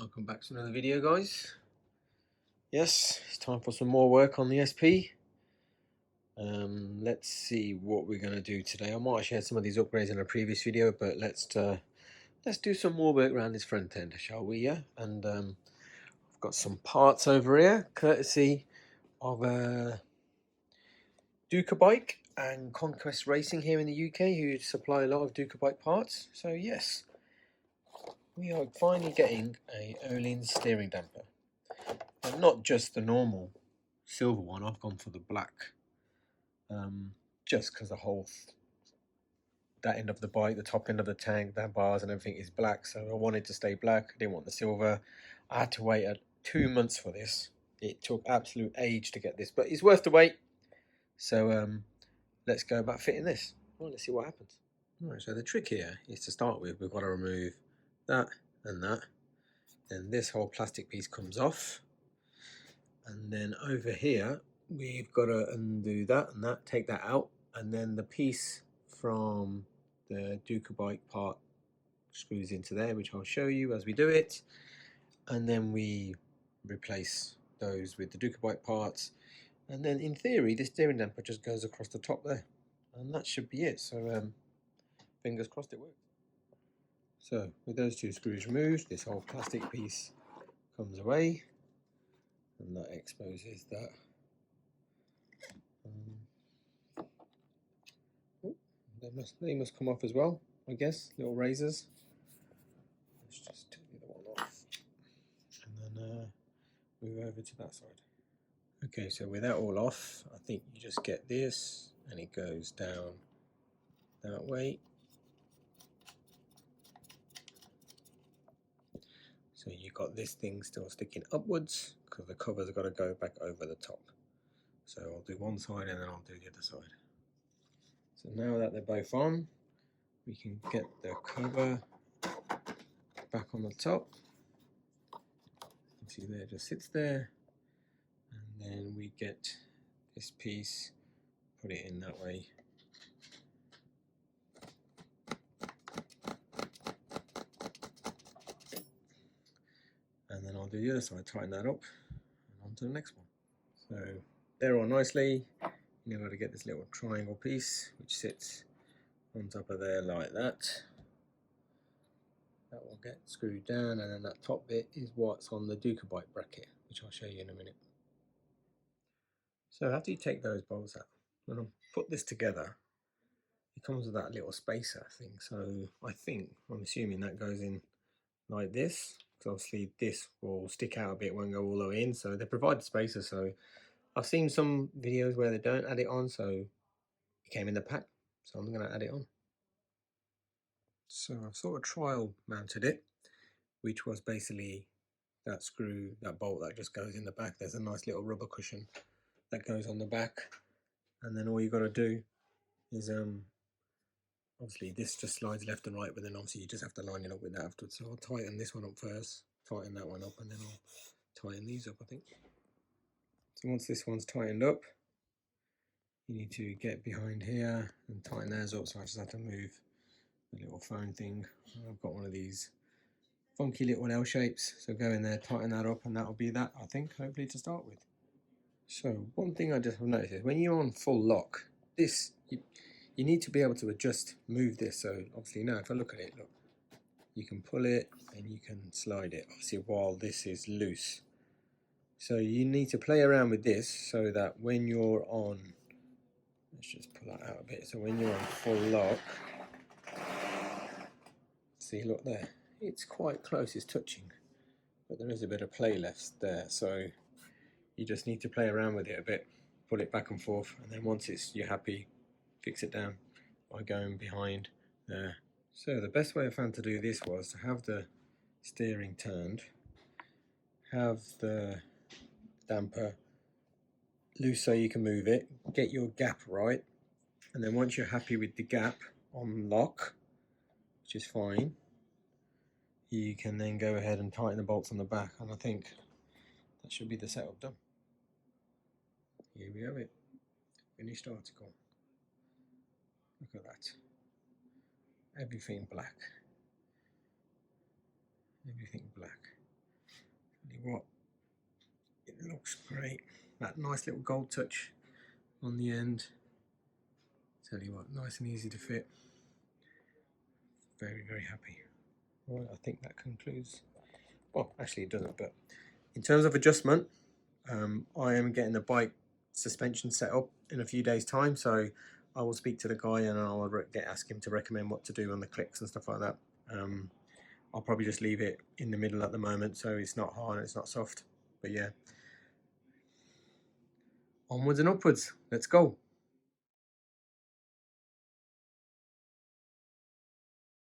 Welcome back to another video, guys. Yes, it's time for some more work on the SP. Let's see what we're going to do today. I might have shared some of these upgrades in a previous video, but let's do some more work around this front end, shall we? Yeah, and I've got some parts over here, courtesy of Ducabike and Conquest Racing here in the UK, who supply a lot of Ducabike parts. So yes, we are finally getting a Ohlins steering damper. And not just the normal silver one, I've gone for the black. Just because that end of the bike, the top end of the tank, the bars and everything is black, so I wanted to stay black. I didn't want the silver. I had to wait 2 months for this. It took absolute age to get this, but it's worth the wait. So let's go about fitting this. Well, let's see what happens. Alright, so the trick here is to start with, we've got to remove that and that. Then this whole plastic piece comes off. And then over here, we've got to undo that and that, take that out. And then the piece from the Ducabike part screws into there, which I'll show you as we do it. And then we replace those with the Ducabike parts. And then in theory, this steering damper just goes across the top there. And that should be it. So fingers crossed it works. So with those two screws removed, this whole plastic piece comes away. And that exposes that. They must come off as well, I guess, little razors. Let's just take the other one off and then move over to that side. Okay, so with that all off, I think you just get this and it goes down that way. So you've got this thing still sticking upwards because the cover's got to go back over the top. So I'll do one side and then I'll do the other side. So now that they're both on, we can get the cover back on the top. You can see there, it just sits there. And then we get this piece, put it in that way. And then I'll do the other side, tighten that up, and on to the next one. So they're all nicely. You've got to get this little triangle piece, which sits on top of there like that. That will get screwed down, and then that top bit is what's on the Ducabike bracket, which I'll show you in a minute. So after you take those bolts out, when I put this together, it comes with that little spacer thing. So I'm assuming that goes in like this. So obviously this will stick out a bit, won't go all the way in. So they provide the spacer. So I've seen some videos where they don't add it on. So it came in the pack. So I'm going to add it on. So I've sort of trial mounted it, which was basically that screw, that bolt that just goes in the back. There's a nice little rubber cushion that goes on the back. And then all you got to do is obviously this just slides left and right, but then obviously you just have to line it up with that afterwards. So I'll tighten this one up first, tighten that one up, and then I'll tighten these up, I think. So once this one's tightened up, you need to get behind here and tighten theirs up. So I just have to move the little phone thing. I've got one of these funky little L shapes. So go in there, tighten that up, and that'll be that, I think, hopefully to start with. So one thing I just have noticed is when you're on full lock, this, you need to be able to move this. So obviously now if I look at it, look, you can pull it and you can slide it, obviously while this is loose. So you need to play around with this so that when you're on, let's just pull that out a bit. So when you're on full lock, see, look there, it's quite close, it's touching, but there is a bit of play left there. So you just need to play around with it a bit, pull it back and forth, and then once you're happy, fix it down by going behind there. So the best way I found to do this was to have the steering turned, have the damper loose so you can move it, get your gap right, and then once you're happy with the gap on lock, which is fine, you can then go ahead and tighten the bolts on the back, and I think that should be the setup done. Here we have it, finished article. Look at that, everything black, everything black. Tell you what, it looks great. That nice little gold touch on the end. Tell you what, nice and easy to fit. Very, very happy. Right, I think that concludes. Well, actually it doesn't, but in terms of adjustment, I am getting the bike suspension set up in a few days' time, so I will speak to the guy and I'll ask him to recommend what to do on the clicks and stuff like that. I'll probably just leave it in the middle at the moment, so it's not hard and it's not soft. But yeah, onwards and upwards. Let's go.